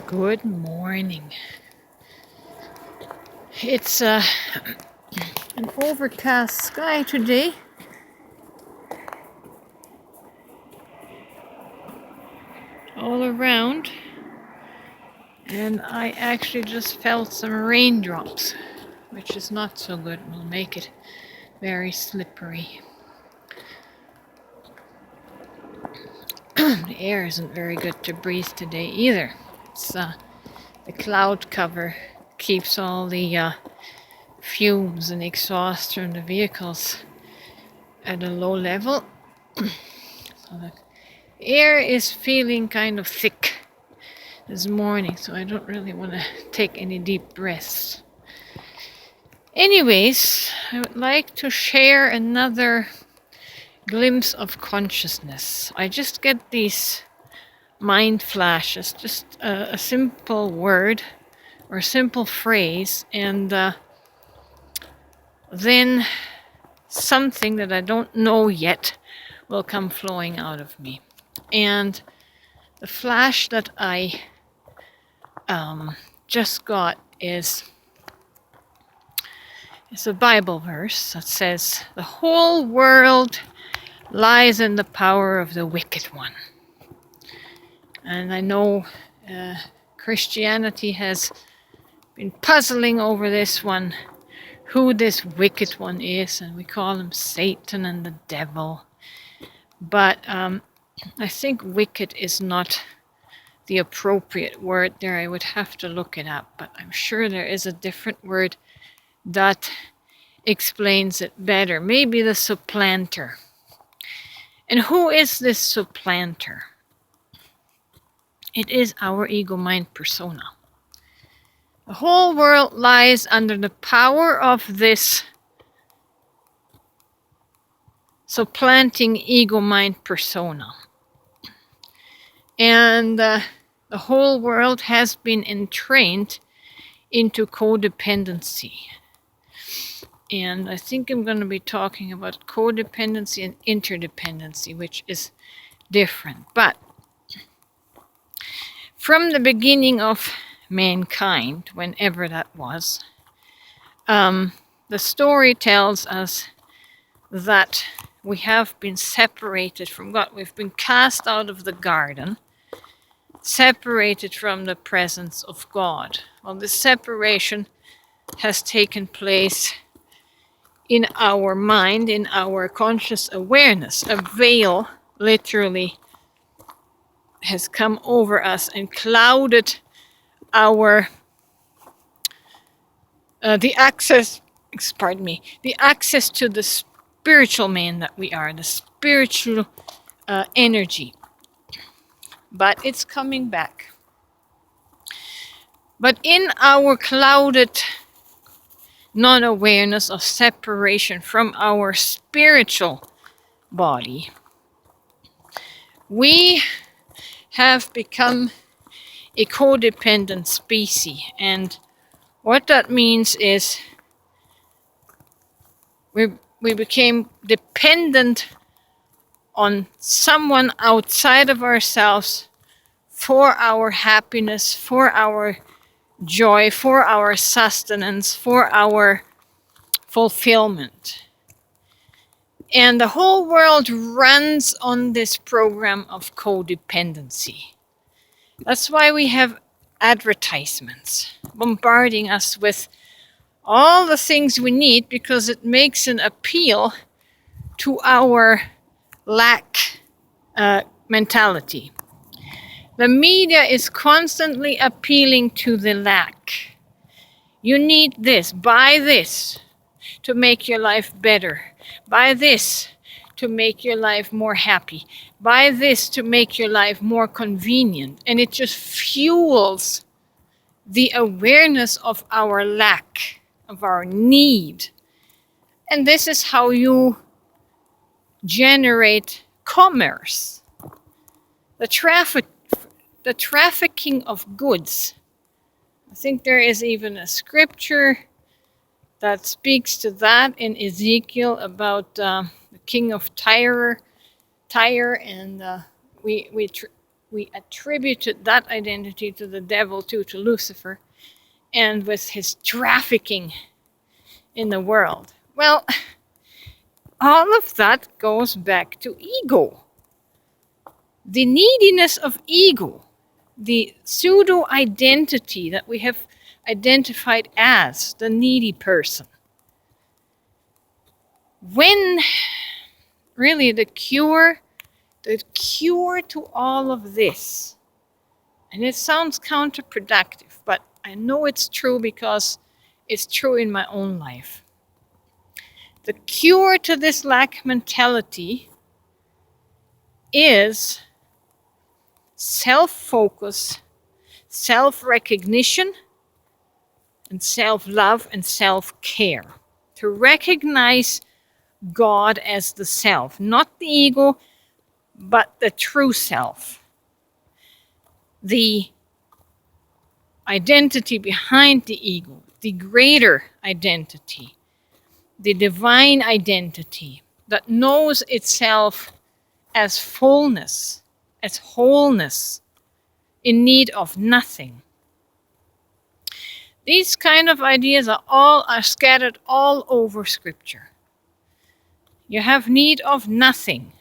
Good morning. It's an overcast sky today. All around. And I actually just felt some raindrops, which is not so good. Will make it very slippery. The air isn't very good to breathe today either. It's the cloud cover keeps all the fumes and exhaust from the vehicles at a low level. So the air is feeling kind of thick this morning, so I don't really want to take any deep breaths. Anyways, I would like to share another glimpse of consciousness. I just get these mind flashes, just a simple word or a simple phrase, and then something that I don't know yet will come flowing out of me. And the flash that I just got is a Bible verse that says, "The whole world lies in the power of the wicked one." And I know Christianity has been puzzling over this one, who this wicked one is, and we call him Satan and the devil. But I think wicked is not the appropriate word there. I would have to look it up, but I'm sure there is a different word that explains it better. Maybe the supplanter. And who is this supplanter? It is our ego-mind persona. The whole world lies under the power of this supplanting ego-mind persona. And the whole world has been entrained into codependency. And I think I'm going to be talking about codependency and interdependency, which is different. But from the beginning of mankind, whenever that was, the story tells us that we have been separated from God. We've been cast out of the garden, separated from the presence of God. Well, this separation has taken place in our mind, in our conscious awareness. A veil literally has come over us and clouded our the access to the spiritual man that we are, the spiritual energy. But it's coming back. But in our clouded non-awareness of separation from our spiritual body, we have become a codependent species. And what that means is we became dependent on someone outside of ourselves for our happiness, for our joy, for our sustenance, for our fulfillment. And the whole world runs on this program of codependency. That's why we have advertisements bombarding us with all the things we need, because it makes an appeal to our lack mentality. The media is constantly appealing to the lack. You need this, buy this to make your life better. Buy this to make your life more happy. Buy this to make your life more convenient. And it just fuels the awareness of our lack, of our need. And this is how you generate commerce. The trafficking of goods. I think there is even a scripture that speaks to that in Ezekiel about the king of Tyre, and we we attributed that identity to the devil, to Lucifer, and with his trafficking in the world. Well, all of that goes back to ego. The neediness of ego, the pseudo-identity that we have identified as the needy person. When really the cure to all of this, and it sounds counterproductive, but I know it's true because it's true in my own life. The cure to this lack mentality is self-focus, self-recognition, and self-love and self-care. To recognize God as the self, not the ego, but the true self. The identity behind the ego, the greater identity, the divine identity that knows itself as fullness, as wholeness, in need of nothing. These kind of ideas are scattered all over Scripture. You have need of nothing.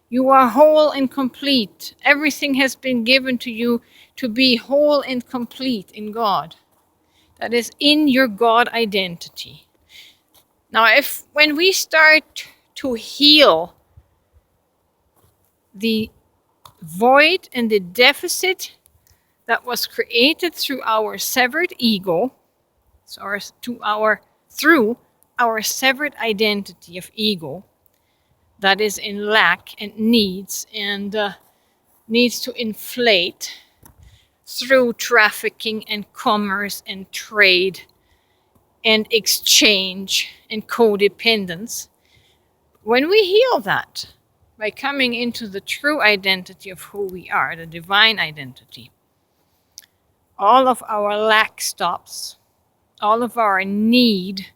You are whole and complete. Everything has been given to you to be whole and complete in God. That is in your God identity. Now, when we start to heal the void and the deficit that was created through our severed ego, through our severed identity of ego, that is in lack and needs to inflate through trafficking and commerce and trade and exchange and codependence. When we heal that by coming into the true identity of who we are, the divine identity, all of our lack stops, all of our need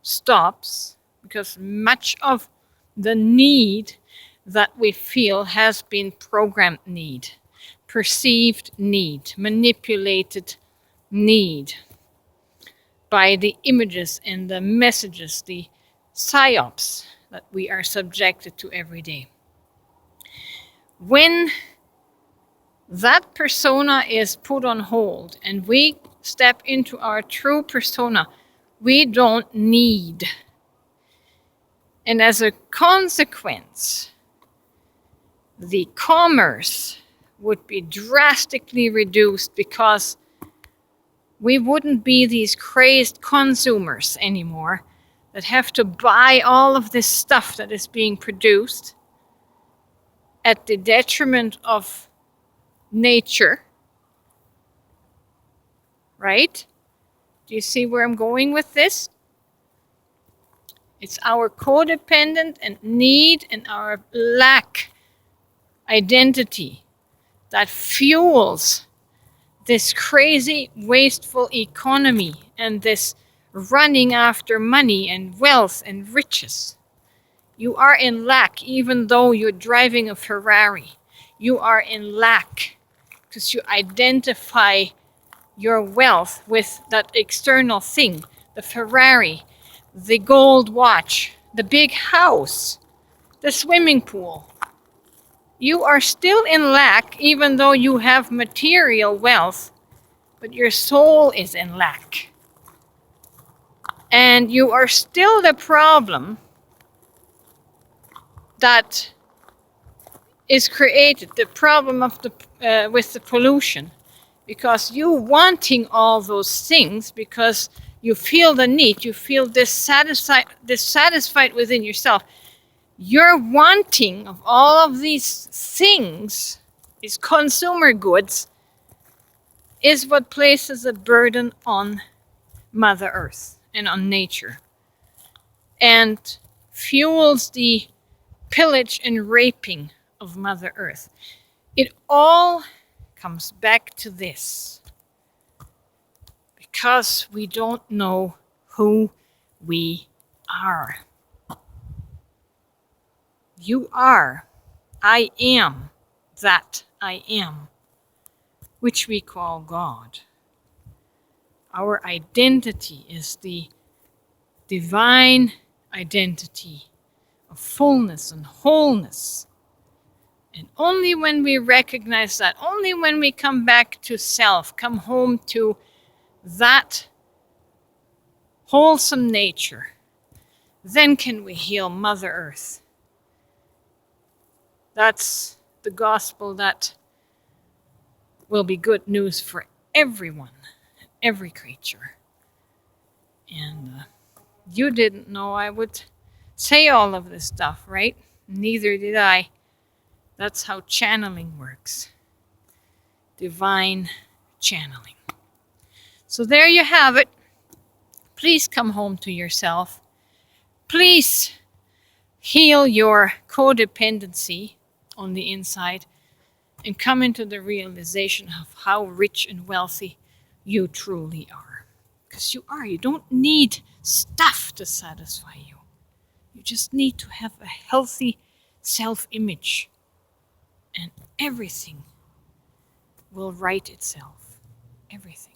stops, because much of the need that we feel has been programmed need, perceived need, manipulated need by the images and the messages, the psyops that we are subjected to every day. When that persona is put on hold and we step into our true persona, we don't need. And as a consequence, the commerce would be drastically reduced because we wouldn't be these crazed consumers anymore that have to buy all of this stuff that is being produced at the detriment of nature. Right? Do you see where I'm going with this? It's our codependent and need and our lack identity that fuels this crazy, wasteful economy and this running after money and wealth and riches. You are in lack even though you're driving a Ferarri. You are in lack because you identify your wealth with that external thing, the Ferarri, the gold watch, the big house, the swimming pool. You are still in lack even though you have material wealth, but your soul is in lack. And you are still the problem that is created, the problem of with the pollution. Because you wanting all those things, because you feel the need, you feel dissatisfied within yourself. Your wanting of all of these things, these consumer goods, is what places a burden on Mother Earth and on nature. And fuels the pillage and raping of Mother Earth. It all comes back to this. Because we don't know who we are. You are. I am that I am, which we call God. Our identity is the divine identity of fullness and wholeness. And only when we recognize that, only when we come back to self, come home to that wholesome nature, then can we heal Mother Earth. That's the gospel that will be good news for everyone, every creature. And you didn't know I would say all of this stuff, right? Neither did I. That's how channeling works. Divine channeling. So there you have it. Please come home to yourself. Please heal your codependency on the inside and come into the realization of how rich and wealthy you truly are. Because you are. You don't need stuff to satisfy you. You just need to have a healthy self-image, and everything will right itself. Everything.